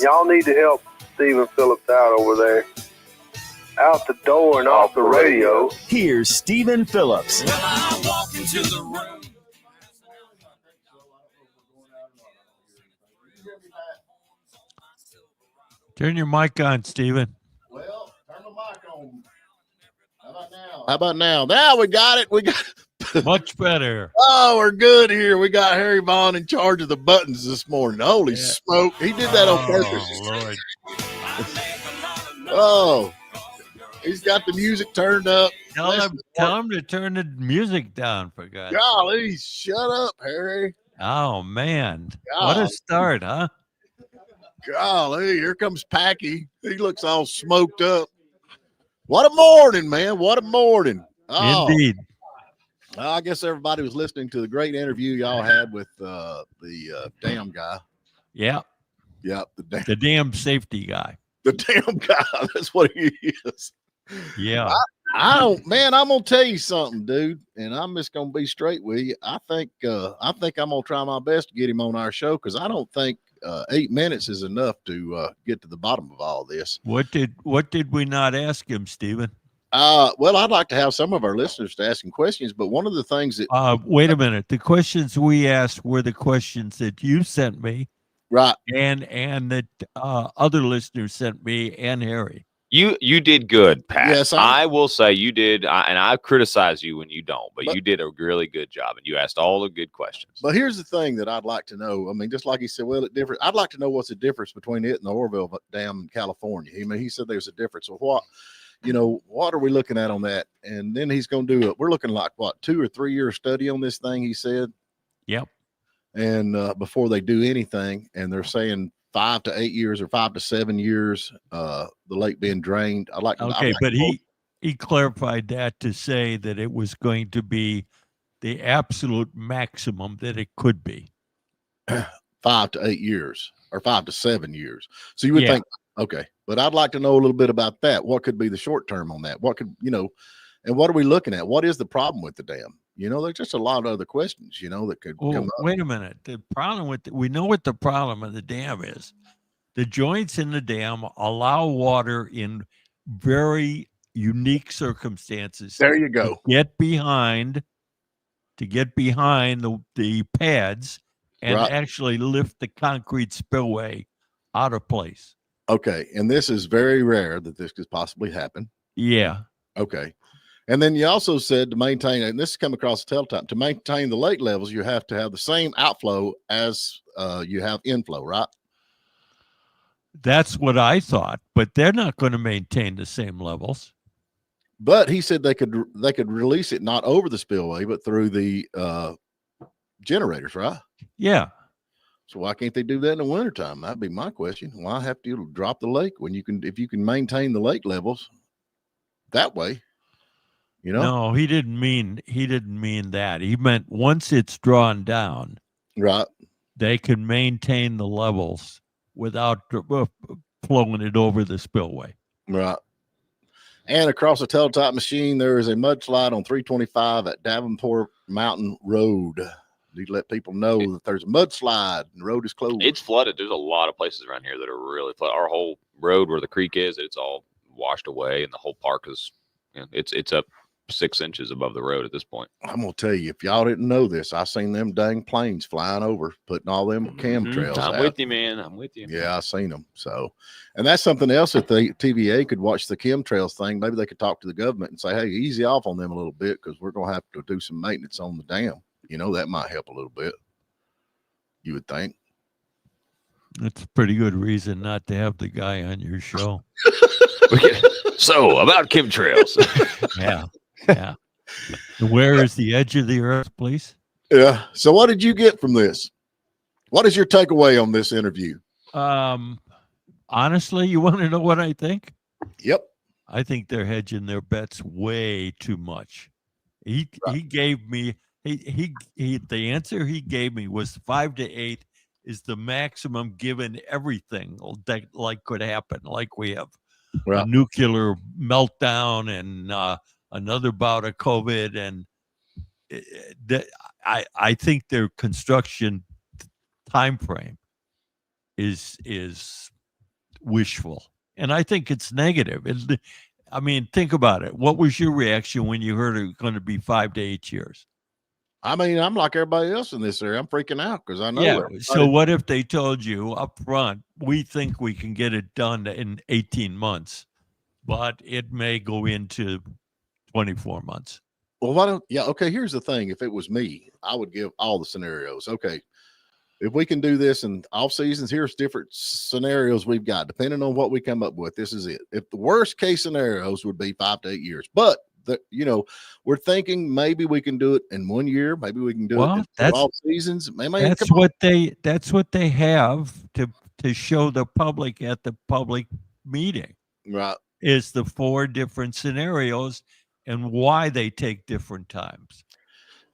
Y'all need to help Stephen Phillips out over there. Out the door and off the radio. Here's Stephen Phillips. Well, I walk into the room. Turn your mic on, Stephen. Well, turn the mic on. How about now? How about now? Now we got it. We got Much better. Oh, we're good here. We got Harry Vaughn in charge of the buttons this morning. Holy smoke. He did that on purpose. Lord. Oh, he's got the music turned up. Tell him to turn the music down, for God's sake. Golly, shut up, Harry. Oh, man. God. What a start, huh? Golly, here comes Packy. He looks all smoked up. What a morning, man. What a morning. Oh. Indeed. Well, I guess everybody was listening to the great interview y'all had with the damn guy. Yeah. Yeah, the damn safety guy. The damn guy. That's what he is. Yeah. I don't, man. I'm gonna tell you something, dude, and I'm just gonna be straight with you. I think I'm gonna try my best to get him on our show because I don't think 8 minutes is enough to get to the bottom of all this. What did we not ask him, Stephen? Well, I'd like to have some of our listeners to ask him questions, but one of the things that wait a minute. The questions we asked were the questions that you sent me, right? And that other listeners sent me and Harry. You did good, Pat. Yes, I will say you did, and I criticize you when you don't, but you did a really good job, and you asked all the good questions. But here's the thing that I'd like to know. I mean, just like he said, well, I'd like to know what's the difference between it and the Orville Dam in California. I mean, he said there's a difference. So what are we looking at on that? And then he's going to do it. We're looking like 2 or 3 year study on this thing, he said. Yep. And before they do anything, and they're saying 5 to 8 years or 5 to 7 years, the lake being drained. But he clarified that to say that it was going to be the absolute maximum that it could be. 5 to 8 years or 5 to 7 years. So you would think, okay, but I'd like to know a little bit about that. What could be the short term on that? What could, and what are we looking at? What is the problem with the dam? There's just a lot of other questions, that could come up. Wait a minute. The problem we know what the problem of the dam is. The joints in the dam allow water in very unique circumstances. There you go. To get behind the pads and actually lift the concrete spillway out of place. Okay. And this is very rare that this could possibly happen. Yeah. Okay. And then you also said to maintain, and this has come across the teletype, to maintain the lake levels, you have to have the same outflow as you have inflow, right? That's what I thought, but they're not going to maintain the same levels. But he said they could release it not over the spillway, but through the generators, right? Yeah. So why can't they do that in the wintertime? That'd be my question. Why have to drop the lake when if you can maintain the lake levels that way? No, he didn't mean that. He meant once it's drawn down, right, they can maintain the levels without flowing it over the spillway. Right. And across the teletype machine, there is a mudslide on 325 at Davenport Mountain Road. Need to let people know that there's a mudslide and the road is closed. It's flooded. There's a lot of places around here that are really flooded. Our whole road where the creek is, it's all washed away, and the whole park is, it's up 6 inches above the road at this point. I'm gonna tell you, if y'all didn't know this, I seen them dang planes flying over, putting all them chemtrails out. I'm with you, man. I'm with you. Yeah, I seen them. So, and that's something else that the TVA could watch the chemtrails thing. Maybe they could talk to the government and say, hey, easy off on them a little bit because we're gonna have to do some maintenance on the dam. That might help a little bit. You would think. That's a pretty good reason not to have the guy on your show. So about chemtrails. Yeah. Yeah. Where is the edge of the earth, please? Yeah. So what did you get from this? What is your takeaway on this interview? Honestly, you want to know what I think? Yep. I think they're hedging their bets way too much. He gave me the answer he gave me was 5 to 8 is the maximum given everything that could happen. Like we have a nuclear meltdown and another bout of COVID, and I think their construction time frame is wishful, and I think it's negative. I mean, think about it. What was your reaction when you heard it was going to be 5 to 8 years? I mean, I'm like everybody else in this area. I'm freaking out because I know. Yeah. So what if they told you up front, we think we can get it done in 18 months, but it may go into 24 months? Well, why don't? Yeah. Okay. Here's the thing. If it was me, I would give all the scenarios. Okay. If we can do this in off seasons, here's different scenarios we've got, depending on what we come up with. This is it. If the worst case scenarios would be 5 to 8 years, but we're thinking maybe we can do it in 1 year. Maybe we can do it in off seasons. That's what they have to show the public at the public meeting. Right. Is the 4 different scenarios and why they take different times.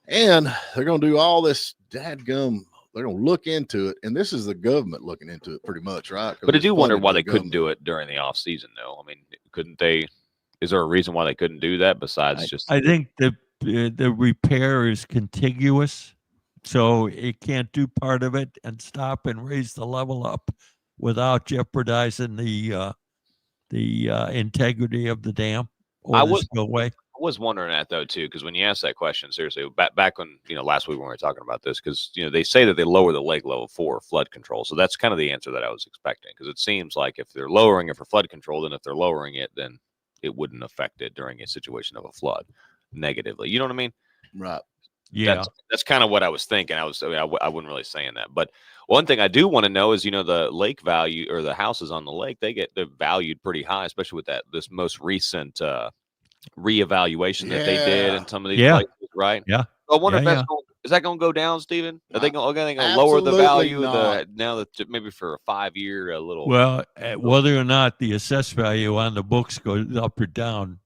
And they're going to do all this dadgum. They're going to look into it. And this is the government looking into it pretty much, right? But I do wonder why they couldn't do it during the off season, though. I mean, couldn't they? Is there a reason why they couldn't do that besides just? I think the repair is contiguous, so it can't do part of it and stop and raise the level up without jeopardizing the integrity of the dam or the spillway. I was wondering that though too, because when you asked that question, seriously, back when last week when we were talking about this, because they say that they lower the lake level for flood control, so that's kind of the answer that I was expecting. Because it seems like if they're lowering it for flood control, then if they're lowering it, then it wouldn't affect it during a situation of a flood negatively. You know what I mean? Right. Yeah. That's kind of what I was thinking. I wasn't really saying that, but one thing I do want to know is the lake value or the houses on the lake, they're valued pretty high, especially with this most recent reevaluation that they did in some of these places, right? Yeah. So I wonder if is that going to go down, Stephen? Are they going to lower the value now that maybe for a 5-year a little? Well, whether or not the assessed value on the books goes up or down,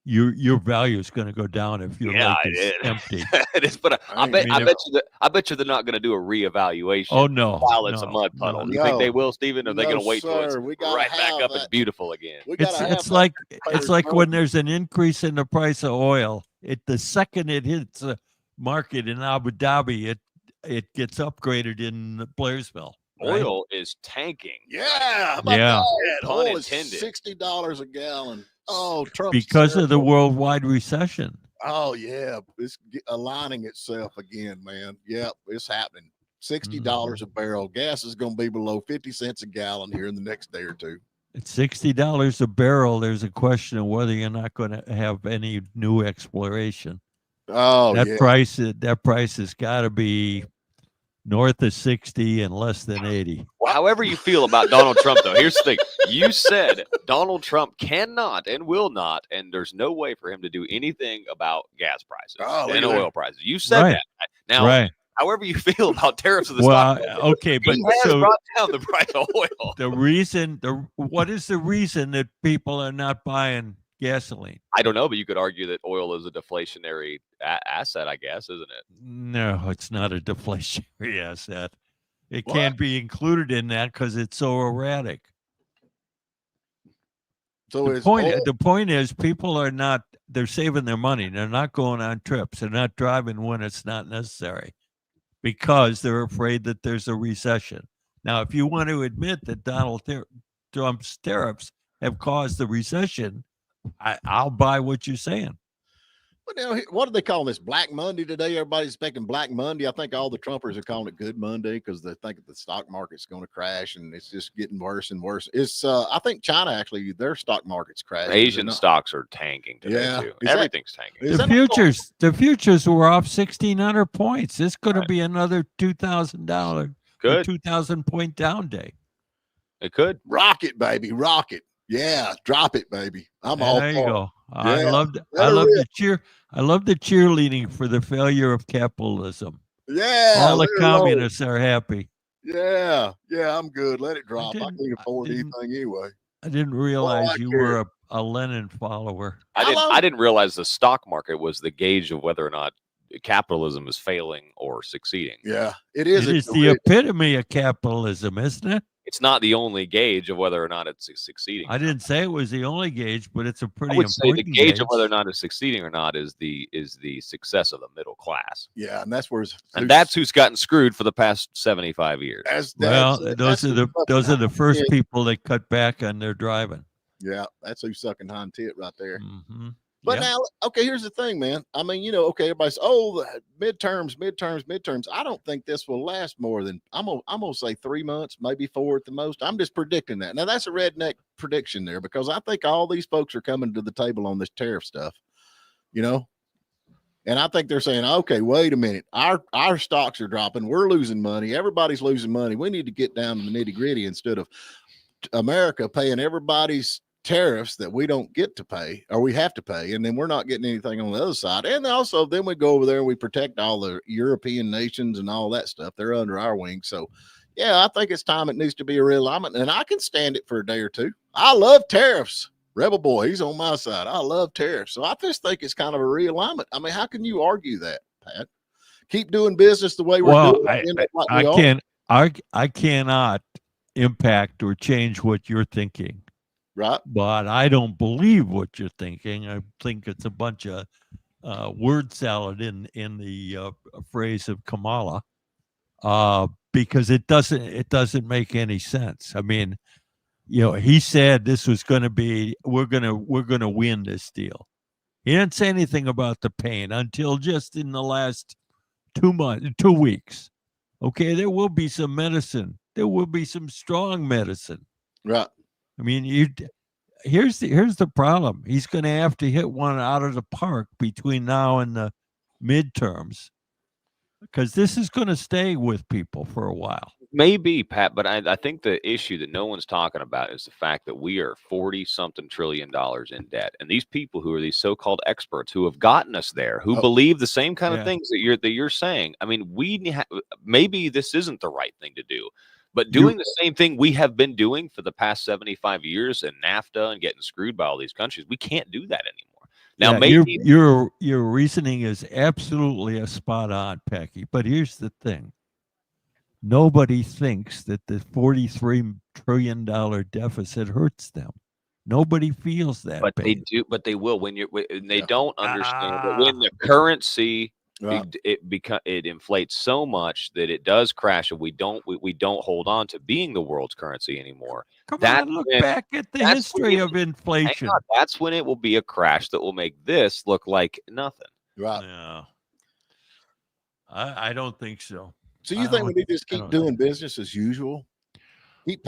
your value is going to go down if your lake is empty. It is, but I bet you they're not going to do a reevaluation. Oh no! While it's a mud puddle, do you think they will, Stephen? Or are they going to wait till it's right back up and beautiful again? It's like when there's an increase in the price of oil. The second it hits the market in Abu Dhabi, it gets upgraded in Blairsville. Right? Oil is tanking. Yeah. Oil is $60 a gallon. Oh, Trump! Because of the worldwide recession. Oh yeah, it's aligning itself again, man. Yep, it's happening. $60 a barrel. Gas is going to be below 50 cents a gallon here in the next day or two. It's $60 a barrel. There's a question of whether you're not going to have any new exploration. Oh, that price has got to be north of 60 and less than 80. However you feel about Donald Trump, though, here's the thing. You said Donald Trump cannot and will not, and there's no way for him to do anything about gas prices and oil prices. You said that. Now, however you feel about tariffs of the stock market, okay, but he has brought down the price of oil. What is the reason that people are not buying gasoline? I don't know, but you could argue that oil is a deflationary asset, I guess, isn't it? No, it's not a deflationary asset. It can't be included in that because it's so erratic. So the point is people are not, they're saving their money. They're not going on trips. They're not driving when it's not necessary because they're afraid that there's a recession. Now, if you want to admit that Donald Trump's tariffs have caused the recession, I'll buy what you're saying. But now, what do they call this? Black Monday today? Everybody's expecting Black Monday. I think all the Trumpers are calling it Good Monday because they think the stock market's going to crash and it's just getting worse and worse. It's I think China actually their stock market's crashing. Asian stocks are tanking today too. Everything's tanking. The futures were off 1,600 points. This could be another $2,000, $2,000 down day. It could rocket, baby, rocket. Yeah, drop it, baby. I'm all there. You go. I love the cheerleading for the failure of capitalism. Yeah, all the communists are happy. Yeah, I'm good. Let it drop. I can't afford anything anyway. I didn't realize you were a Lenin follower. I didn't realize the stock market was the gauge of whether or not capitalism is failing or succeeding. Yeah, it is. It is the epitome of capitalism, isn't it? it's not the only gauge of whether or not it's succeeding. I didn't say it was the only gauge, but it's a pretty I would say important the gauge of whether or not it's succeeding or not is the success of the middle class. Yeah, and that's where That's who's gotten screwed for the past 75 years. Well, those are the first people that cut back on their driving. Yeah, that's who's sucking hind tit right there. Mm-hmm. But now, okay, here's the thing, man. I mean, okay, everybody's the midterms. I don't think this will last more than I'm gonna say 3 months, maybe 4 at the most. I'm just predicting that. Now that's a redneck prediction there because I think all these folks are coming to the table on this tariff stuff, and I think they're saying, okay, wait a minute, our stocks are dropping, we're losing money, everybody's losing money. We need to get down to the nitty gritty instead of America paying everybody's tariffs that we don't get to pay or we have to pay, and then we're not getting anything on the other side. And also then we go over there and we protect all the European nations and all that stuff. They're under our wing. So yeah, I think it's time it needs to be a realignment, and I can stand it for a day or two. I love tariffs. Rebel boy, he's on my side. I love tariffs. So I just think it's kind of a realignment. I mean, how can you argue that, Pat? Keep doing business the way we're doing. I cannot impact or change what you're thinking. Right. But I don't believe what you're thinking. I think it's a bunch of word salad in the phrase of Kamala, because it doesn't make any sense. I mean, he said this was going to be we're going to win this deal. He didn't say anything about the pain until just in the last 2 weeks. Okay, there will be some medicine. There will be some strong medicine. Right. I mean, here's the problem. He's going to have to hit one out of the park between now and the midterms, because this is going to stay with people for a while. Maybe, Pat, but I think the issue that no one's talking about is the fact that we are $40-something trillion in debt, and these people who are these so-called experts who have gotten us there, who believe the same kind of things that you're saying. I mean, maybe this isn't the right thing to do. But doing the same thing we have been doing for the past 75 years in NAFTA and getting screwed by all these countries, we can't do that anymore. Now, maybe your reasoning is absolutely a spot on, Packy. But here's the thing: nobody thinks that the $43 trillion deficit hurts them. Nobody feels that. But they do. But they will when they don't understand that when the currency. Right. It inflates so much that it does crash, and we don't hold on to being the world's currency anymore. Look back at the history of inflation. That's when it will be a crash that will make this look like nothing. Right. No, I don't think so. So you think we need to just keep doing business as usual?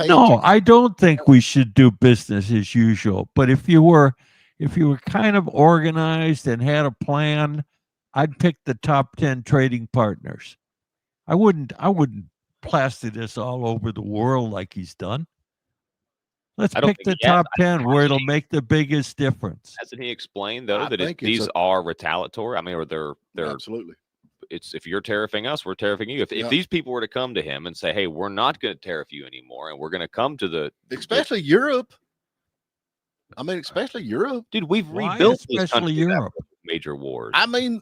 No, I don't think we should do business as usual. But if you were kind of organized and had a plan, I'd pick the top 10 trading partners. I wouldn't plaster this all over the world like he's done. Let's pick the top 10 where it'll make the biggest difference. Hasn't he explained though that these are retaliatory? I mean, or they're absolutely. It's if you're tariffing us, we're tariffing you. If these people were to come to him and say, "Hey, we're not going to tariff you anymore, and we're going to come to especially Europe." I mean, especially Europe, dude. We've rebuilt this country Europe major wars. I mean,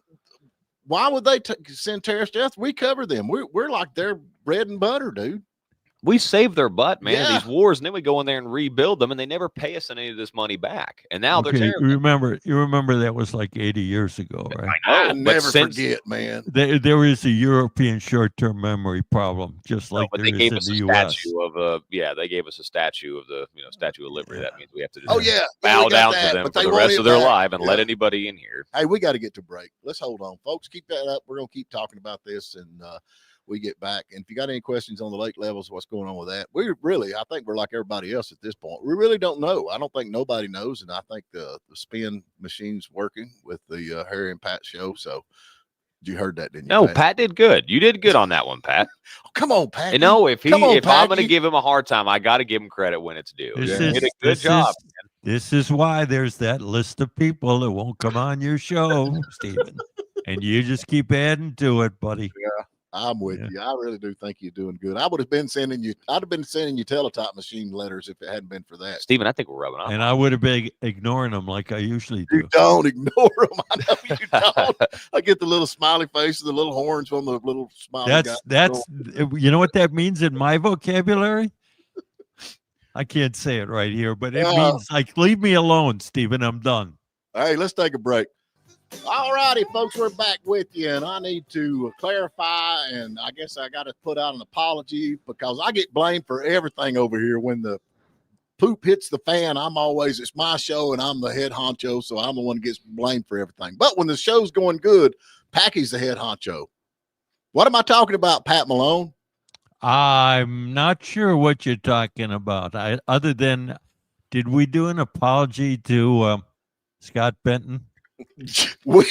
why would they send tariffs to us? We cover them. We're like their bread and butter, dude. We save their butt, man, in these wars, and then we go in there and rebuild them, and they never pay us any of this money back. And now they're terrible. You remember that was like 80 years ago, right? I never forget, man. There is a European short-term memory problem, just like there is in the U.S. They gave us a statue of the Statue of Liberty. That means we have to bow down to them for the rest of their life and let anybody in here. Hey, we got to get to break. Let's hold on, folks. Keep that up. We're gonna keep talking about this and. We get back. And if you got any questions on the lake levels, what's going on with that? I think we're like everybody else at this point. We really don't know. I don't think nobody knows. And I think the spin machine's working with the Harry and Pat show. So you heard that, didn't you? No, Pat did good. You did good on that one, Pat. Come on, Pat. If I'm going to give him a hard time, I got to give him credit when it's due. He did a good job. This is why there's that list of people that won't come on your show, Stephen. And you just keep adding to it, buddy. Yeah. I'm with you. I really do think you're doing good. I'd have been sending you teletype machine letters if it hadn't been for that. Stephen, I think we're rubbing off. And I would have been ignoring them like I usually do. You don't ignore them. I know you don't. I get the little smiley faces, the little horns from the little smiley guy. That's you know what that means in my vocabulary? I can't say it right here, but it Yeah. means like, leave me alone, Stephen. I'm done. Hey, let's take a break. All righty, folks, we're back with you, and I need to clarify, and I guess I got to put out an apology because I get blamed for everything over here. When the poop hits the fan, it's my show, and I'm the head honcho, so I'm the one that gets blamed for everything. But when the show's going good, Packy's the head honcho. What am I talking about, Pat Malone? I'm not sure what you're talking about. Other than, did we do an apology to Scott Benton? Who's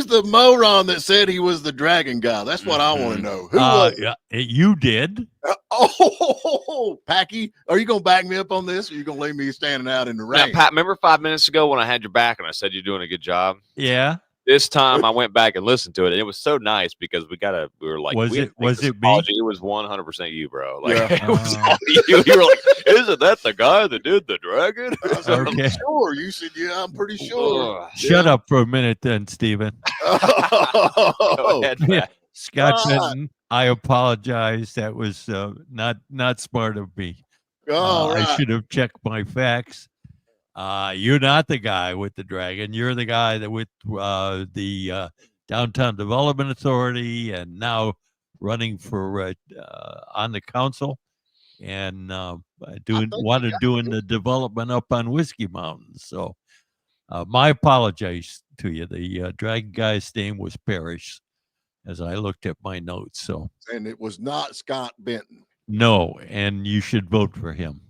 the moron that said he was the dragon guy? That's what I want to know. Who was it? Yeah, you did. Packy, are you gonna back me up on this, or are you gonna leave me standing out in the Now, rain? Pat, remember 5 minutes ago when I had your back and I said you're doing a good job? Yeah. This time I went back and listened to it, and it was so nice because we were like, Was we had it- to make was this it me? apology. It was 100% you, bro. Like, Yeah. it was all you. You were like, isn't that the guy that did the dragon? I said, Okay. I'm sure. You said, yeah, I'm pretty sure. Ugh. Shut up for a minute, then, Stephen. Go Oh, ahead, Yeah. Pat. Scott Ah. Benton, I apologize. That was not smart of me. all I right. should have checked my facts. You're not the guy with the dragon. You're the guy that with the Downtown Development Authority, and now running for on the council, and doing the development up on Whiskey Mountain. So, my apologies to you. The dragon guy's name was Parrish, as I looked at my notes. So And it was not Scott Benton. no, and you should vote for him.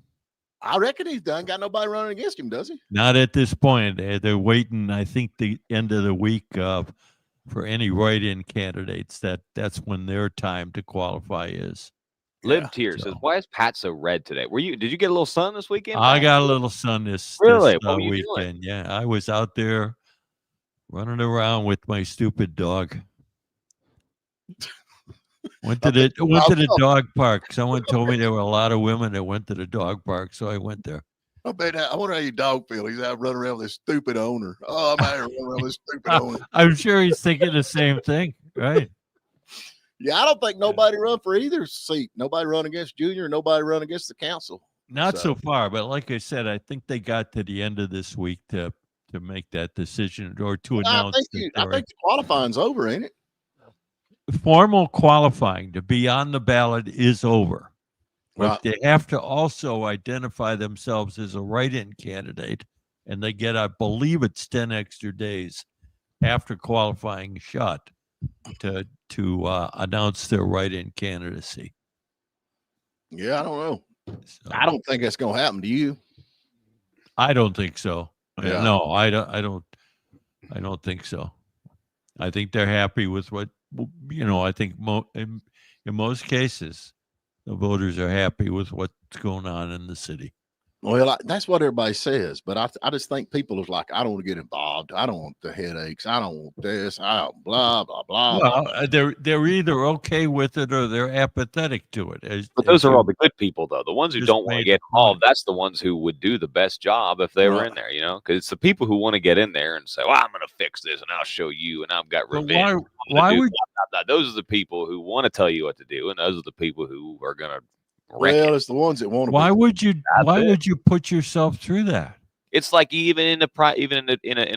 I reckon he's done. Got nobody running against him, does he? Not at this point. They're waiting, I think, the end of the week for any write-in candidates. That's when their time to qualify is. Live Tears says, so. why is Pat so red today? Did you get a little sun this weekend? I Pat? got a little sun this Really? What were you doing? weekend. Yeah, I was out there running around with my stupid dog. Went to the dog park. Someone told me there were a lot of women that went to the dog park, so I went there. I wonder how your dog feel. He's out running around with this stupid owner. Oh, I'm out here running around with this stupid owner. I'm sure he's thinking the same thing, right? Yeah, I don't think nobody run for either seat. Nobody run against Junior. Nobody run against the council. Not so far, but like I said, I think they got to the end of this week to make that decision or to announce. I think the qualifying's over, ain't it? Formal qualifying to be on the ballot is over. But Right. they have to also identify themselves as a write-in candidate, and they get, I believe it's 10 extra days after qualifying shot to announce their write-in candidacy. Yeah, I don't know. So, I don't think that's going to happen to you. I don't think so. Yeah. No, I don't think so. I think they're happy with what, I think in most cases, the voters are happy with what's going on in the city. Well, that's what everybody says, but I just think people are like, I don't want to get involved. I don't want the headaches. I don't want this. I don't blah blah blah. Well, they're either okay with it or they're apathetic to it. But those are all the good people, though. The ones who Just don't want to made get a point. involved, that's the ones who would do the best job if they were Right. in there, because it's the people who want to get in there and say, well, I'm going to fix this and I'll show you and I've got But revenge. why would Those are the people who want to tell you what to do, and those are the people who are going to wreck it. Well, it's the ones that want to. why would you it. would you put yourself through that? It's like even in a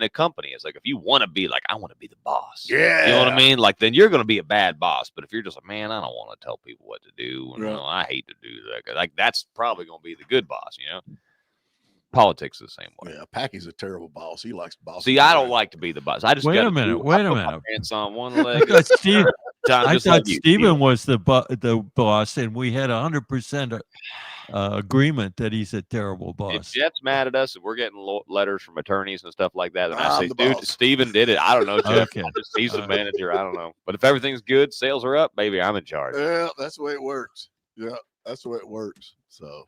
company, it's like if you want to be like, I want to be the boss. Yeah. You know what I mean? Like then you're going to be a bad boss. But if you're just like, man, I don't want to tell people what to do. And, Right. I hate to do that. Like that's probably going to be the good boss. Politics is the same way. Yeah, Packy's a terrible boss. He likes boss. See, I don't like to be the boss. I just Wait a gotta minute, do- wait I a put my minute. Pants on one I leg. thought Steve. John, I just thought like you, Stephen was the boss, and we had 100% agreement that he's a terrible If boss. Jet's mad at us, and we're getting letters from attorneys and stuff like that, and I I'm say, the dude, boss. Steven did it. I don't know, Jeff. Okay. He's the manager. I don't know. But if everything's good, sales are up, baby, I'm in charge. Yeah, that's the way it works. Yeah, that's the way it works. So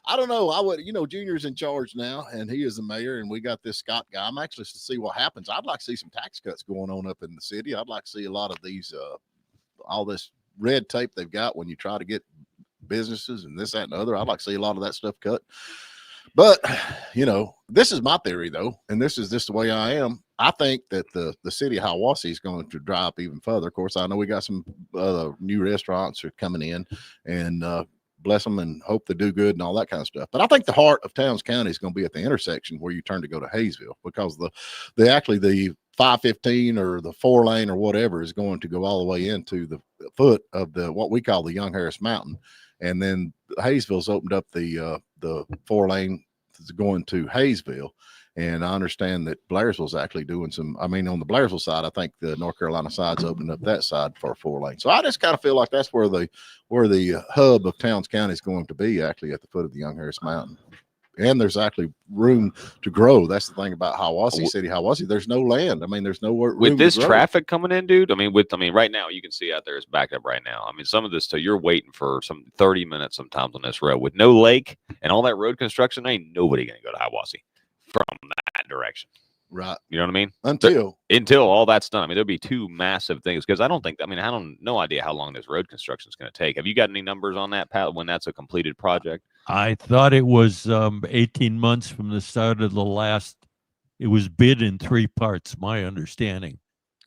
I don't know. I would, Junior's in charge now, and he is the mayor, and we got this Scott guy. I'm anxious to see what happens. I'd like to see some tax cuts going on up in the city. I'd like to see a lot of these, all this red tape they've got when you try to get businesses and this, that, and the other. I'd like to see a lot of that stuff cut. But, this is my theory, though, and this is just the way I am. I think that the city of Hiawassee is going to dry up even further. Of course, I know we got some new restaurants are coming in, and bless them and hope they do good and all that kind of stuff. But I think the heart of Towns County is going to be at the intersection where you turn to go to Hayesville, because the 515 or the 4-lane or whatever is going to go all the way into the foot of what we call the Young Harris Mountain. And then Hayesville's opened up the 4-lane that's going to Hayesville. And I understand that Blairsville's actually doing on the Blairsville side, I think the North Carolina side's opening up that side for a 4-lane. So I just kind of feel like that's where the hub of Towns County is going to be, actually at the foot of the Young Harris Mountain. And there's actually room to grow. That's the thing about Hiawassee. There's no land. I mean, there's nowhere with this traffic coming in, dude. I mean, right now you can see out there it's backed up right now. I mean, some of this, so you're waiting for some 30 minutes sometimes on this road with no lake and all that road construction. Ain't nobody gonna go to Hiawassee from that direction. Right. You know what I mean? Until all that's done. I mean, there'll be two massive things, because no idea how long this road construction is going to take. Have you got any numbers on that, Pat, when that's a completed project? I thought it was 18 months from the start of it was bid in 3 parts, my understanding.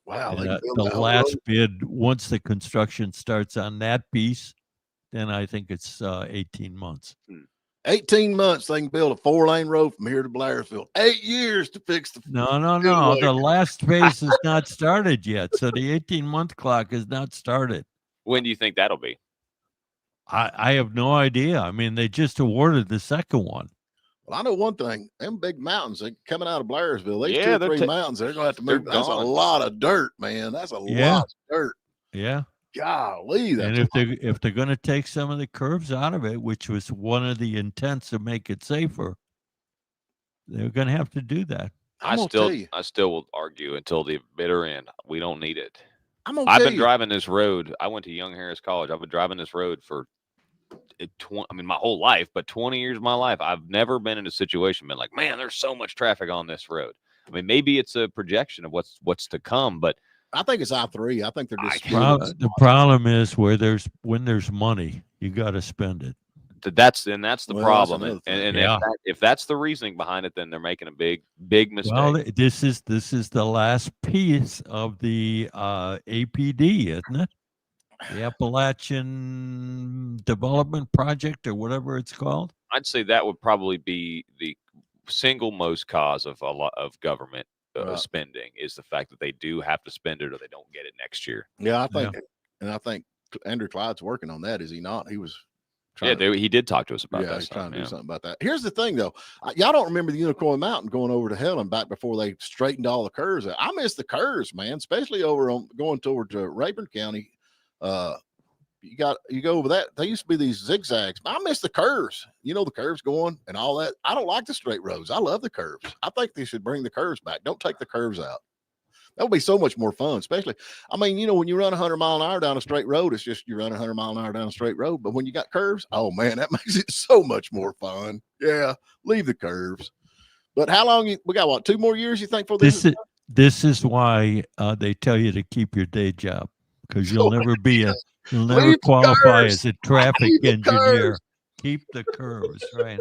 Wow. The last bid, once the construction starts on that piece, then I think it's 18 months. 18 months they can build a 4-lane road from here to Blairsville. 8 years to fix the No. The last phase is not started yet. So the 18-month clock is not started. When do you think that'll be? I have no idea. I mean, they just awarded the second one. Well, I know one thing. Them big mountains coming out of Blairsville, these Yeah, 2 or 3 mountains, they're going to have to move. That's a gone. lot of dirt, man. That's a Yeah. lot of dirt. Yeah. Golly. And if they're going to take some of the curves out of it, which was one of the intents to make it safer, they're going to have to do that. I still will argue until the bitter end. We don't need it. I've been driving this road. I went to Young Harris College. I've been driving this road for my whole life, but 20 years of my life. I've never been in a situation been like, man, there's so much traffic on this road. I mean, maybe it's a projection of what's to come, but I think it's I3. I think they're just the problem is when there's money, you got to spend it. That's the problem. That's and yeah. if that's the reasoning behind it, then they're making a big mistake. Well, this is the last piece of the APD, isn't it? The Appalachian Development Project, or whatever it's called. I'd say that would probably be the single most cause of a lot of government spending, is the fact that they do have to spend it or they don't get it next year. Yeah, I think Andrew Clyde's working on that. Is he not? He was he did talk to us about that. Yeah, he's trying to do something about that. Here's the thing, though. Y'all don't remember the Unicorn Mountain going over to Helen back before they straightened all the curves out. I miss the curves, man, especially over on going towards Rayburn County. You go over that. They used to be these zigzags. I miss the curves. You know, the curves going and all that. I don't like the straight roads. I love the curves. I think they should bring the curves back. Don't take the curves out. That would be so much more fun, especially, I mean, you know, when you run 100 mile an hour down a straight road, it's just you run 100 mile an hour down a straight road. But when you got curves, oh, man, that makes it so much more fun. Yeah, leave the curves. But how long? We got, what, 2 more years, you think, for this? This is why they tell you to keep your day job, because you'll never qualify as a traffic engineer. Keep the curves, right?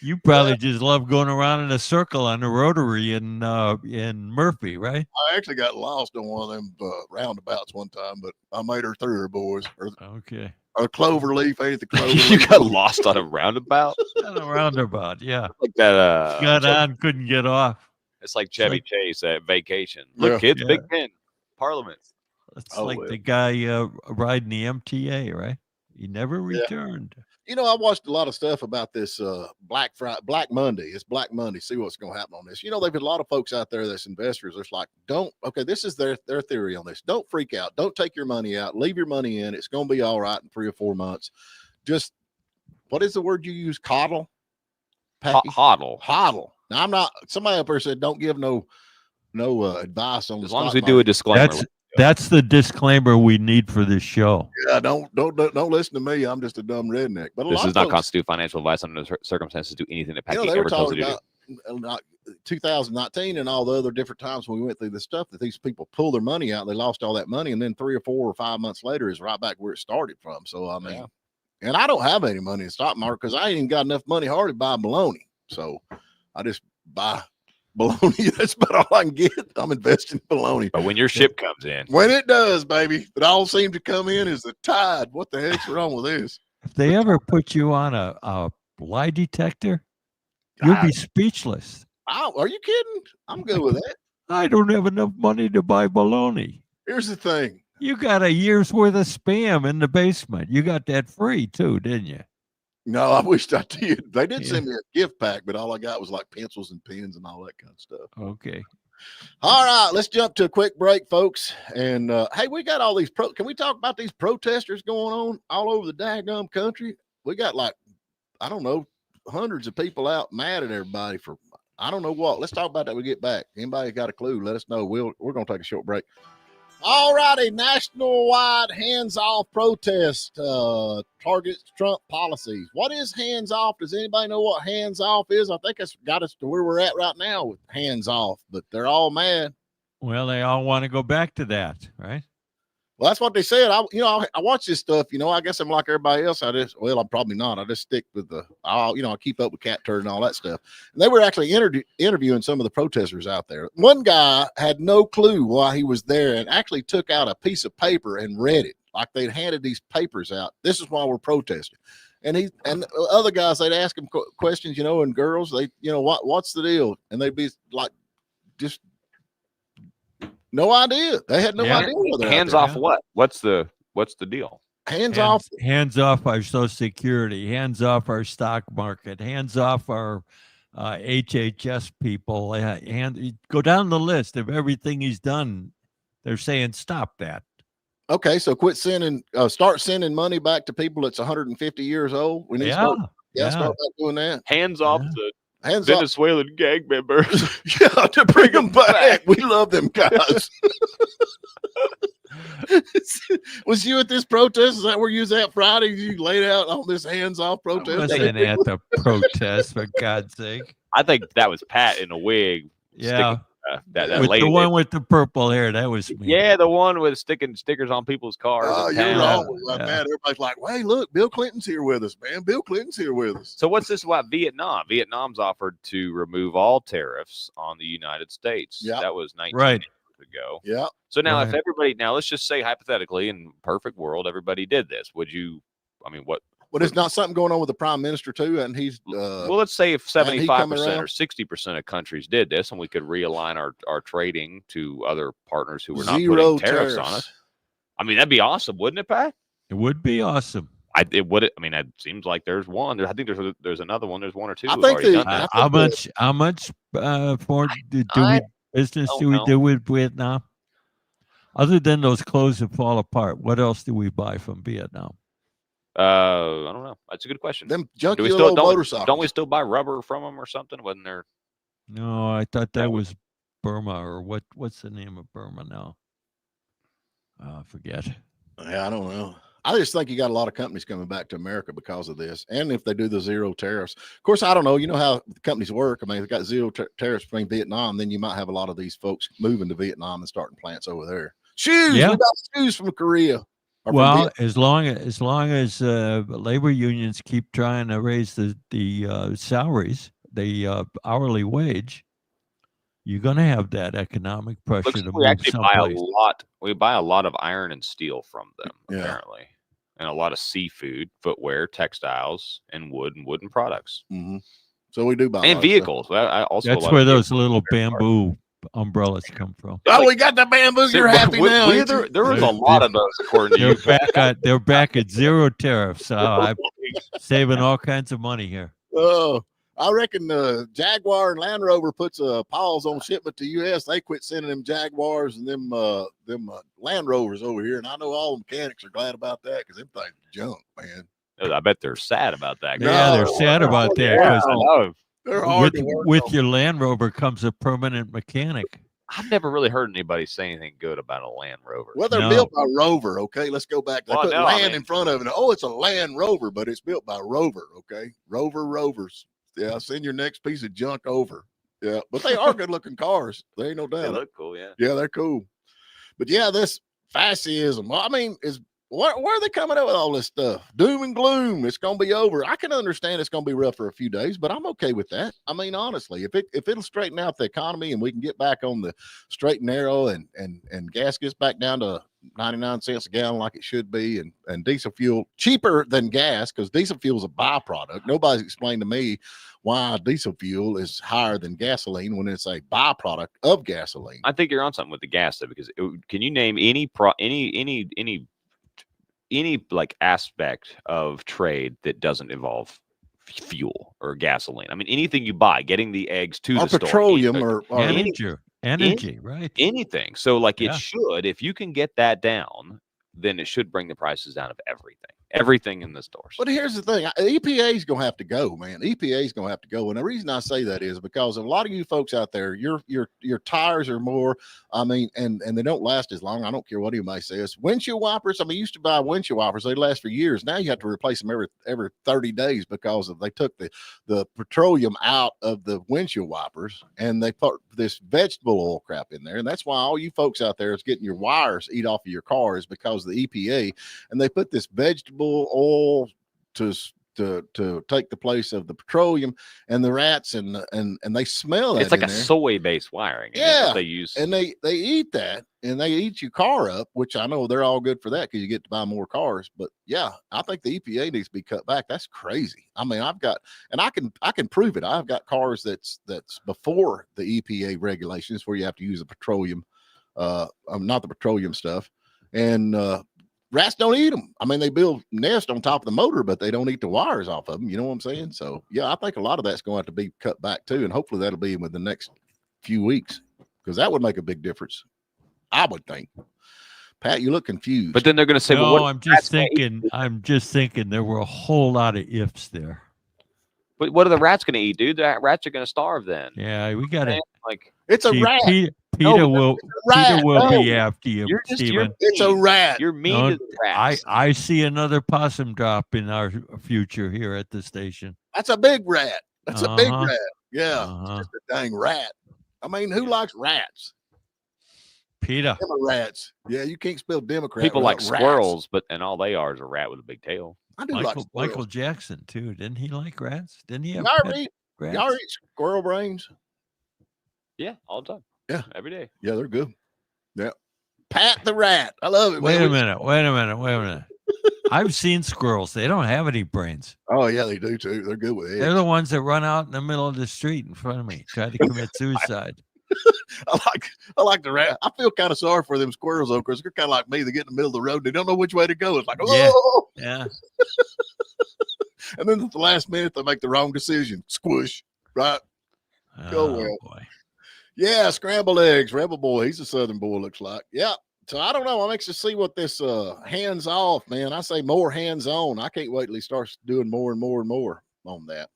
You probably just love going around in a circle on the rotary in Murphy, right? I actually got lost on one of them roundabouts one time, but I made her through her, boys. Okay. A clover leaf, ain't the clover You leaf. got lost on a roundabout? On a roundabout, yeah. Like that. Got on, couldn't get off. It's like Chevy Chase at Vacation. Look, kids, Yeah. Big Ten, Parliament. It's like the guy riding the MTA, right? He never returned. You know, I watched a lot of stuff about this Black Monday. It's Black Monday. See what's going to happen on this. You know, there've been a lot of folks out there that's investors. It's like, this is their theory on this. Don't freak out. Don't take your money out. Leave your money in. It's going to be all right in 3 or 4 months. Just, what is the word you use? Coddle? Hodl. Hodl. Now, I'm not, somebody up there said, don't give no advice on the As long as stock we do a market. disclaimer. That's the disclaimer we need for this show. Yeah, don't listen to me. I'm just a dumb redneck. But This does not constitute financial advice under no circumstances. Do anything that Packy they were ever tells you talking to do. about 2019 and all the other different times when we went through this stuff, that these people pull their money out, they lost all that money, and then 3 or 4 or 5 months later is right back where it started from. So I mean, and I don't have any money in the stock market because I ain't even got enough money hardly to buy bologna. So I just buy bologna. That's about all I can get. I'm investing in bologna. But when your ship comes in, When it does, baby, it all seems to come in as the tide. What the heck's wrong with this? If they ever put you on a lie detector, you'll be speechless. Are you kidding? I'm good with that. I don't have enough money to buy bologna. Here's the thing. You got a year's worth of Spam in the basement. You got that free too, didn't you? No, I wished I did. They did Yeah. send me a gift pack, but all I got was like pencils and pens and all that kind of stuff. Okay. All right, let's jump to a quick break, folks. And hey, we got all these can we talk about these protesters going on all over the daggum country? We got like, I don't know, hundreds of people out mad at everybody for I don't know what. Let's talk about that when we get back. Anybody got a clue? Let us know. We're gonna take a short break. All righty, national-wide hands-off protest targets Trump policies. What is hands-off? Does anybody know what hands-off is? I think it's got us to where we're at right now with hands-off, but they're all mad. Well, they all want to go back to that, right? Well, that's what they said. I watch this stuff. I guess I'm like everybody else. I'm probably not. I just stick with I keep up with cat turd and all that stuff. And they were actually interviewing some of the protesters out there. One guy had no clue why he was there and actually took out a piece of paper and read it like they'd handed these papers out. This is why we're protesting. And the other guys, they'd ask him questions, and girls, what's the deal? And they'd be like, just. No idea. They had no idea. Hands off what? What's the deal? Hands off our Social Security. Hands off our stock market. Hands off our HHS people. Go down the list of everything he's done. They're saying stop that. Okay, so start sending money back to people that's 150 years old. We need to start back doing that. Hands off the Venezuelan gang members. To bring them back. We love them guys. Was you at this protest? Is that where you was at Friday? You laid out on this hands-off protest? I wasn't at the protest, for God's sake. I think that was Pat in a wig. Yeah. That with lady, the one with the purple hair, that was me. Yeah, the one with sticking stickers on people's cars. Oh, you're wrong. Man, everybody's like, "Hey, look, Bill Clinton's here with us, man. Bill Clinton's here with us." So what's this about Vietnam? Vietnam's offered to remove all tariffs on the United States. Yeah, that was 19 right years ago. Yeah. So now, if everybody, let's just say hypothetically, in perfect world, everybody did this. Would you? I mean, what? But it's not something going on with the prime minister too, and he's well. Let's say if 75% or 60% of countries did this, and we could realign our trading to other partners who were not putting tariffs on us. I mean, that'd be awesome, wouldn't it, Pat? It would be awesome. It would. I mean, it seems like there's one. I think there's another one. There's one or two. I think how much business do we do with Vietnam? Other than those clothes that fall apart, what else do we buy from Vietnam? I don't know. That's a good question. Them junky little motorcycles. Don't we still buy rubber from them or something? Wasn't there? No, I thought that was Burma or what's the name of Burma now? I forget. Yeah, I don't know. I just think you got a lot of companies coming back to America because of this. And if they do the zero tariffs, of course, I don't know. You know how the companies work. I mean, they've got zero tariffs between Vietnam. Then you might have a lot of these folks moving to Vietnam and starting plants over there. Shoes. Yeah. We got shoes from Korea. Well, as long as labor unions keep trying to raise the salaries, the hourly wage, you're going to have that economic pressure to we actually buy a lot. We buy a lot of iron and steel from them, apparently, and a lot of seafood, footwear, textiles, and wooden products. Mm-hmm. So we do buy and vehicles. That's where those little bamboo umbrellas come from. Oh, we got the bamboo. You're happy now. There was a lot of those, according to you. They're back at zero tariffs. I'm saving all kinds of money here. Oh, I reckon Jaguar and Land Rover puts a pause on shipment to U.S. They quit sending them Jaguars and them Land Rovers over here, and I know all the mechanics are glad about that because them things are junk, man. I bet they're sad about that. Yeah, they're sad about that because they're hard with your Land Rover comes a permanent mechanic. I've never really heard anybody say anything good about a Land Rover. Well, they're built by Rover, okay? Let's go back. They put land in front of it. Oh, it's a Land Rover, but it's built by Rover, okay? Rovers. Yeah, send your next piece of junk over. Yeah, but they are good-looking cars. There ain't no doubt. They look cool, yeah. Yeah, they're cool. But, yeah, this fascism, I mean, where are they coming up with all this stuff? Doom and gloom. It's going to be over. I can understand it's going to be rough for a few days, but I'm okay with that. I mean, honestly, if it'll straighten out the economy and we can get back on the straight and narrow and gas gets back down to 99 cents a gallon like it should be, and diesel fuel cheaper than gas because diesel fuel is a byproduct. Nobody's explained to me why diesel fuel is higher than gasoline when it's a byproduct of gasoline. I think you're on something with the gas though, because can you name any like aspect of trade that doesn't involve fuel or gasoline? I mean, anything you buy, getting the eggs to the store, petroleum or energy, right? Anything. So like Yeah. it should, if you can get that down, then it should bring the prices down of everything in the stores. But here's the thing: EPA is going to have to go, man. EPA is going to have to go, and the reason I say that is because a lot of you folks out there, your tires are more. I mean, and they don't last as long. I don't care what anybody says. Windshield wipers. I mean, you used to buy windshield wipers; they last for years. Now you have to replace them every 30 days because they took the petroleum out of the windshield wipers and they put this vegetable oil crap in there, and that's why all you folks out there is getting your wires eat off of your cars because of the EPA, and they put this vegetable oil to take the place of the petroleum, and the rats and they smell that. It's like in a there. soy-based wiring. Yeah, they use, and they eat that, and they eat your car up, which I know they're all good for that because you get to buy more cars. But yeah, I think the EPA needs to be cut back. That's crazy. I mean, I can prove it. I've got cars that's before the EPA regulations where you have to use the petroleum, not the petroleum stuff, and rats don't eat them. I mean, they build nests on top of the motor, but they don't eat the wires off of them. You know what I'm saying? So yeah, I think a lot of that's going to have to be cut back too, and hopefully that'll be within the next few weeks because that would make a big difference, I would think. Pat, you look confused. but then they're going to say, No, "Well, what?" I'm just thinking there were a whole lot of ifs there. But what are the rats going to eat, dude? The rats are going to starve then. Yeah, we got to. Like, it's a rat. Peter rat. will be No. after you, Stephen. It's a rat. you're mean No, to the rats. I see another possum drop in our future here at the station. That's a big rat. That's a big Uh-huh. rat. Yeah, Uh-huh. just a dang rat. I mean, who likes rats? Peter. Rats. Yeah, you can't spell Democrat. People like without rats. squirrels, but all they are is a rat with a big tail. I do like squirrels. Michael Jackson too. Didn't he like rats? Didn't he have Y'all pet eat, rats? y'all eat squirrel brains? Yeah, all the time. Yeah. Every day. Yeah, they're good. Yeah. Pat the rat. I love it. Wait man. a minute. I've seen squirrels. They don't have any brains. Oh, yeah, they do too. They're good with it. They're the ones that run out in the middle of the street in front of me, try to commit suicide. I like the rat. I feel kind of sorry for them squirrels though, because they're kind of like me. They get in the middle of the road. They don't know which way to go. It's like, oh, Yeah. and then at the last minute they make the wrong decision. Squish. Right. Go well. Boy. Yeah, scrambled eggs. Rebel boy. He's a Southern boy, looks like. Yeah. So I don't know. I'm anxious to see what this hands off, man. I say more hands on. I can't wait till he starts doing more and more and more on that.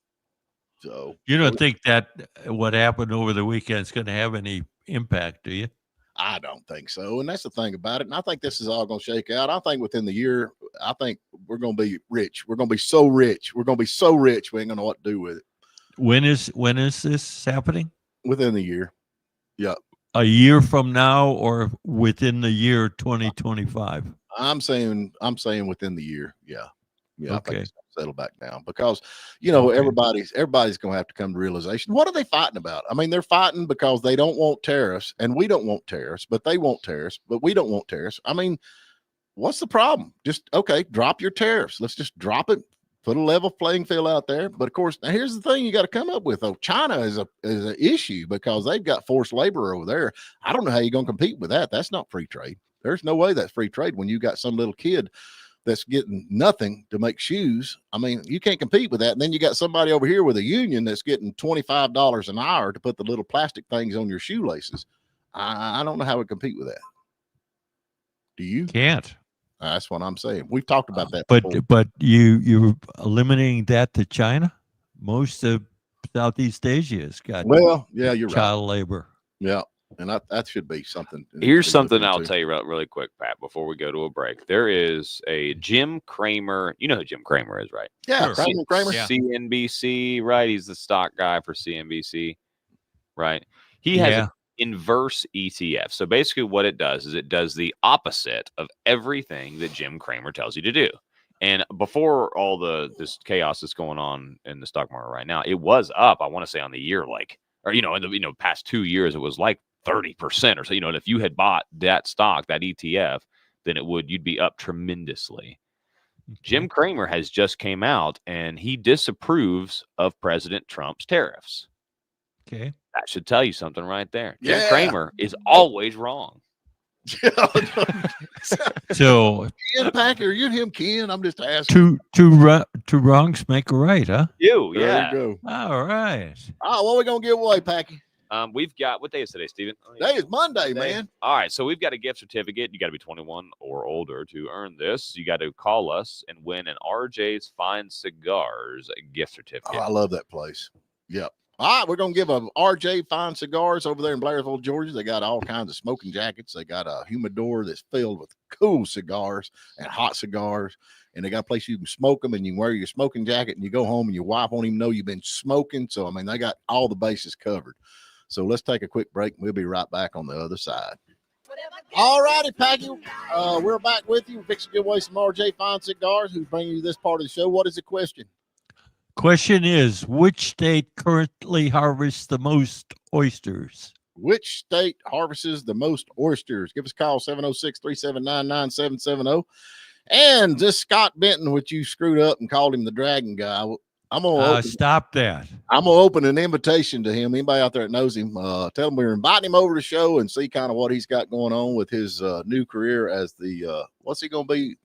So You don't think that what happened over the weekend is going to have any impact, do you? I don't think so. And that's the thing about it. And I think this is all going to shake out. I think within the year, I think we're going to be rich. We're going to be so rich. We're going to be so rich. We ain't going to know what to do with it. When is this happening? Within the year. Yeah. A year from now or within the year 2025? I'm saying within the year. Yeah. Yeah. Okay. I think it's gonna settle back down because, you know, Okay. everybody's going to have to come to realization. What are they fighting about? I mean, they're fighting because they don't want tariffs and we don't want tariffs, but they want tariffs, but we don't want tariffs. I mean, what's the problem? Just, okay, drop your tariffs. Let's just drop it. Put a level playing field out there. But of course, now here's the thing you got to come up with. Oh, China is an issue because they've got forced labor over there. I don't know how you're going to compete with that. That's not free trade. There's no way that's free trade when you got some little kid that's getting nothing to make shoes. I mean, you can't compete with that. And then you got somebody over here with a union that's getting $25 an hour to put the little plastic things on your shoelaces. I don't know how we compete with that. Do you? Can't. That's what I'm saying. We've talked about that. But before. but you're eliminating that to China. Most of Southeast Asia has got Well, yeah, you're right. child labor. Yeah. And that should be something. Here's something I'll tell you really quick, Pat, before we go to a break. There is a Jim Cramer. You know who Jim Cramer is, right? Yeah, Sure. Kramer. Yeah. CNBC, right? He's the stock guy for CNBC, right? He has Yeah. an inverse ETF. So basically what it does is it does the opposite of everything that Jim Cramer tells you to do. And before all this chaos that's going on in the stock market right now, it was up, I want to say on the year, like, or, in the past 2 years, it was like 30% or so, and if you had bought that stock, that ETF then it would. You'd be up tremendously. Jim Cramer has just came out and he disapproves of President Trump's tariffs. Okay. That should tell you something right there. Jim Yeah. Cramer is always wrong. So Ken Packer, you and him, Ken. I'm just asking. two wrongs make a right, huh? You, There yeah. you go. All right. Oh, what are we gonna give away, Packy? We've got, what day is today, Stephen? Today is Monday, man. All right, so we've got a gift certificate. You got to be 21 or older to earn this. You got to call us and win an RJ's Fine Cigars gift certificate. Oh, I love that place. Yep. All right, we're gonna give a RJ Fine Cigars over there in Blairsville, Georgia. They got all kinds of smoking jackets. They got a humidor that's filled with cool cigars and hot cigars. And they got a place you can smoke them, and you can wear your smoking jacket, and you go home, and your wife won't even know you've been smoking. So I mean, they got all the bases covered. So let's take a quick break. We'll be right back on the other side. All righty, Packy. We're back with you. We're fixing to give away some RJ Fine Cigars. Who's bringing you this part of the show? What is the question? Question is, which state currently harvests the most oysters? Which state harvests the most oysters? Give us a call, 706-379-9770. And this Scott Benton, which you screwed up and called him the Dragon Guy, I'm gonna Stop that. I'm gonna open an invitation to him. Anybody out there that knows him, tell him we're inviting him over to the show and see kind of what he's got going on with his new career as the what's he gonna be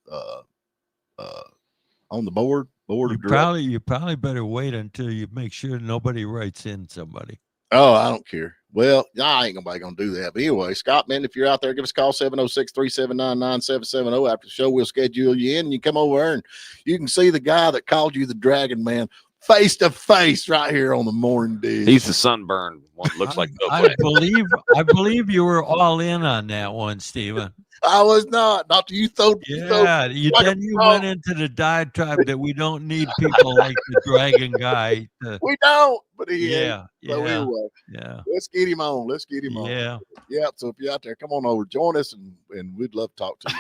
on the board of directors. You probably better wait until you make sure nobody writes in somebody. Oh, I don't care. Well, I ain't nobody gonna do that. But anyway, Scott, man, if you're out there, give us a call, 706-379-9770. After the show, we'll schedule you in, and you come over there and you can see the guy that called you the Dragon Man face to face right here on the morning dish. He's the sunburned one. Looks like I believe you were all in on that one, Stephen. I was not. Not you throw. Yeah, you went into the diatribe that we don't need people like the Dragon Guy. We don't, but he Yeah, is. So anyway, yeah. let's get him on. Yeah. Yeah. So if you're out there, come on over, join us, and we'd love to talk to you.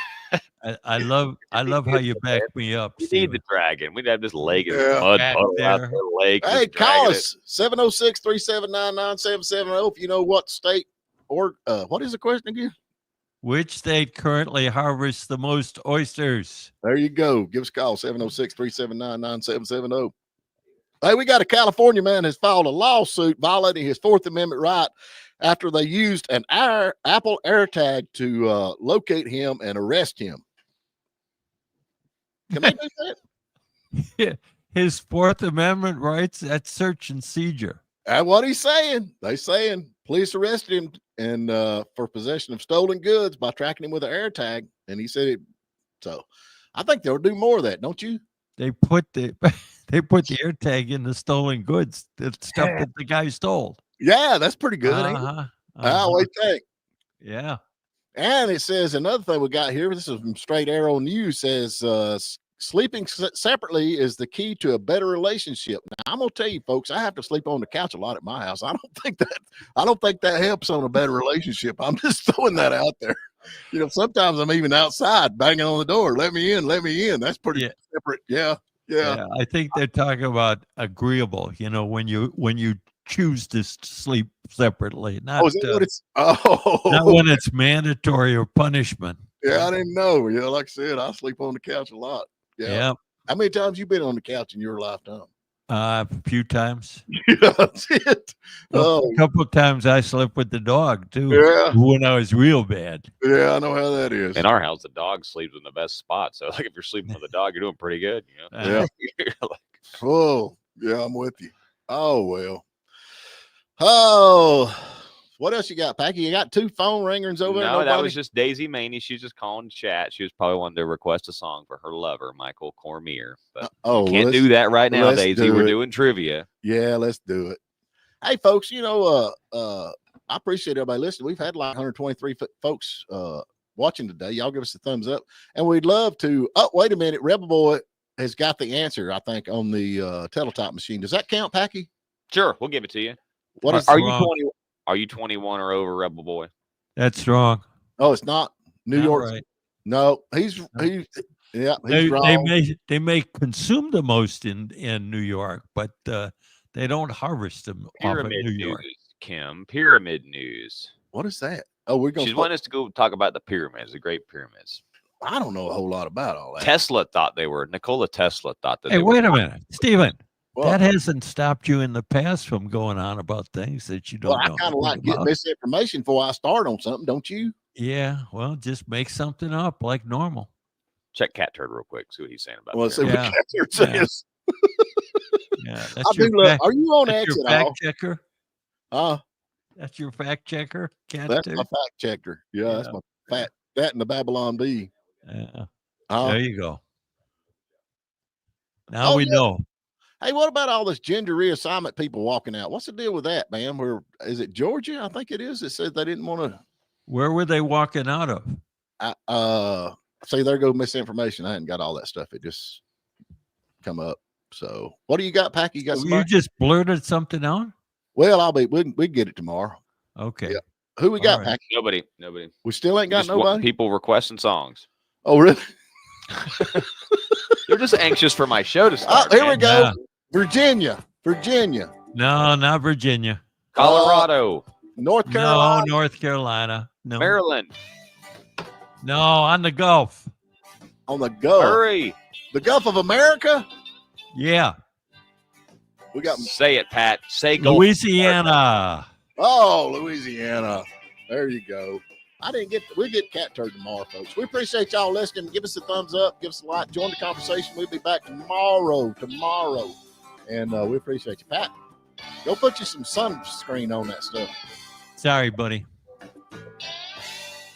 I love how you back me up. We Stephen. need the dragon. We'd have this lake in Yeah. the mud Back puddle out there. there, lake. Hey, just call dragging us 706-379-9770 if you know what state or what is the question again? Which state currently harvests the most oysters? There you go. Give us a call, 706-379-9770. Hey, we got a California man has filed a lawsuit violating his Fourth Amendment right after they used an Apple AirTag to locate him and arrest him. Can they do that? His Fourth Amendment rights, that's search and seizure. That's what he's saying. They saying police arrested him and for possession of stolen goods by tracking him with an AirTag. And he said it. So I think they'll do more of that, don't you? They put the AirTag in the stolen goods, the stuff that the guy stole. Yeah, that's pretty good. Ain't it? What do you think? Yeah. And it says another thing we got here. This is from Straight Arrow News. Says sleeping separately is the key to a better relationship. Now, I'm gonna tell you, folks, I have to sleep on the couch a lot at my house. I don't think that helps on a better relationship. I'm just throwing that out there. You know, sometimes I'm even outside banging on the door. Let me in. Let me in. That's pretty separate. Yeah. I think they're talking about agreeable. You know, when you choose to sleep separately, not is that what it's? Oh, not when it's mandatory or punishment. Yeah, I didn't know. Yeah, like I said, I sleep on the couch a lot. Yeah. How many times you been on the couch in your lifetime? A few times. Yeah, that's it. A couple of times I slept with the dog too. Yeah. When I was real bad. Yeah, I know how that is. In our house, the dog sleeps in the best spot. So, like, if you're sleeping with the dog, you're doing pretty good. You know? Yeah. You're like, Oh, yeah, I'm with you. Oh, well. Oh, what else you got, Packy? You got two phone ringers over there? no, that Nobody? was just Daisy Maney. She's just calling to chat. She was probably wanting to request a song for her lover, Michael Cormier. But can't do that right now, Daisy. We're doing trivia. Yeah, let's do it. Hey, folks, you know, I appreciate everybody listening. We've had like 123 folks watching today. Y'all give us a thumbs up. And we'd love to. Oh, wait a minute. Rebel Boy has got the answer, I think, on the teletype machine. Does that count, Packy? Sure, we'll give it to you. What is are you 20? Are you 21 or over, Rebel Boy? That's wrong. Oh, it's not New York. Right. No, he's wrong. They may consume the most in New York, but they don't harvest them off of New York. News, Kim. Pyramid news. What is that? Oh, we're going. She's wanting us to go talk about the pyramids, the Great Pyramids. I don't know a whole lot about all that. Tesla thought they were. Nikola Tesla thought that. Hey, they wait were a minute, Stephen. Well, That hasn't stopped you in the past from going on about things that you don't well, I know. kind of like anything getting about. misinformation before I start on something, don't you? Yeah, well, just make something up like normal. Check Cat Turd real quick. See what he's saying about. Well, Tariffs. see Yeah. what Catherine Yeah. says. Yeah, I do look. Are you on that's X your at all? fact checker. That's your fact checker, Cat That's my Turd? fact checker. Yeah, that's my fat. That and the Babylon Bee. Yeah. Uh, There you go. Now Oh, we yeah. know. Hey, what about all this gender reassignment people walking out? What's the deal with that, man? Where is it Georgia? I think it is. It said they didn't want Where were they walking out of? to. See, there go misinformation. I hadn't got all that stuff. It just come up. So, what do you got, Packy? You got You somebody? just blurted something out? Well, we get it tomorrow. Okay. Yeah. Who we got, All right. Packy? Nobody. We still ain't got Just want nobody. people requesting songs. Oh, really? They're just anxious for my show to start. Here we man. go. Yeah. Virginia, No, not Virginia. Colorado, North Carolina, No, North Carolina. No. Maryland. No, on the Gulf. on the Gulf. Hurry. The Gulf of America. Yeah. We got Say it, Pat. Say Gulf. Louisiana. Louisiana. There you go. We'll get Cat Turd tomorrow, folks. We appreciate y'all listening. Give us a thumbs up. Give us a like. Join the conversation. We'll be back tomorrow. And we appreciate you. Pat, go put you some sunscreen on that stuff. Sorry, buddy.